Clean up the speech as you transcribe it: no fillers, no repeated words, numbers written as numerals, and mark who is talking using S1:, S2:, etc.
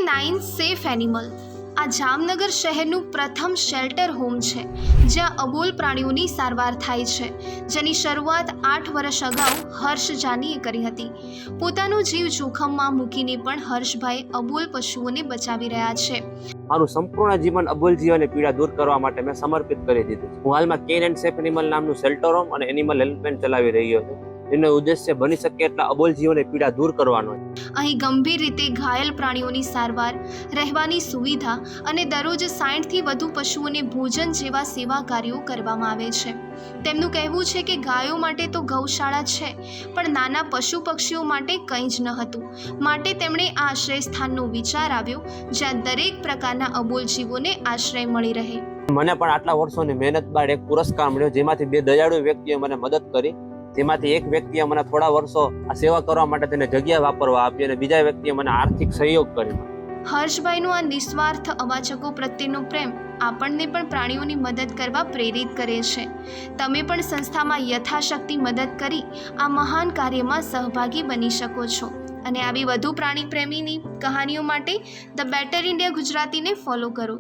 S1: K9 safe animal આ જામનગર શહેરનું પ્રથમ શેલ્ટર હોમ છે જ્યાં અબોલ પ્રાણીઓની સારવાર થાય છે, જેની શરૂઆત 8 વર્ષ અગાઉ હર્ષ જાનીએ કરી હતી. પોતાનો જીવ જોખમમાં મૂકીને પણ હર્ષભાઈ અબોલ પશુઓને બચાવી રહ્યા છે.
S2: મારું સંપૂર્ણ જીવન અબોલ જીવોની પીડા દૂર કરવા માટે મેં સમર્પિત કરી દીધું છે. હું હાલમાં K9 સેફ એનિમલ નામનું શેલ્ટર હોમ અને એનિમલ હેલ્પલાઇન ચલાવી રહ્યો છું. જેનો ઉદ્દેશ્ય બની શકે એટલા અબોલ જીવોની પીડા દૂર કરવાનો છે.
S1: અહીં ગંભીર રીતે ઘાયલ પ્રાણીઓની સારવાર, રહેવાની સુવિધા અને દરરોજ 60થી વધુ પશુઓને ભોજન જેવા સેવા કાર્યો કરવામાં આવે છે. તેમનું કહેવું છે કે ગાયો માટે તો ગૌશાળા છે, પણ નાના પશુ પક્ષીઓ માટે કંઈ જ ન હતું. માટે તેમણે આ આશ્રય સ્થાનનો વિચાર આવ્યો જ્યાં દરેક પ્રકારના અબોલ જીવોને આશ્રય મળી રહે.
S2: મને પણ આટલા વર્ષોની મહેનત બાદ એક પુરસ્કાર મળ્યો, જેમાંથી 2 દયાળુ વ્યક્તિએ મને મદદ કરી. જેમાંથી એક વ્યક્તિએ મને થોડા વર્ષો આ સેવા કરવા માટે તેને જગ્યા વાપરવા આપી અને બીજા વ્યક્તિએ મને આર્થિક સહયોગ કર્યો.
S1: હર્ષભાઈનો આ નિસ્વાર્થ અવાચકો પ્રત્યેનો પ્રેમ આપણને પણ પ્રાણીઓની મદદ કરવા પ્રેરિત કરે છે. તમે પણ સંસ્થામાં યથાશક્તિ મદદ કરી આ મહાન કાર્યમાં સહભાગી બની શકો છો. અને આવી વધુ પ્રાણી પ્રેમીની કહાનીઓ માટે ધ બેટર ઇન્ડિયા ગુજરાતીને ફોલો કરો.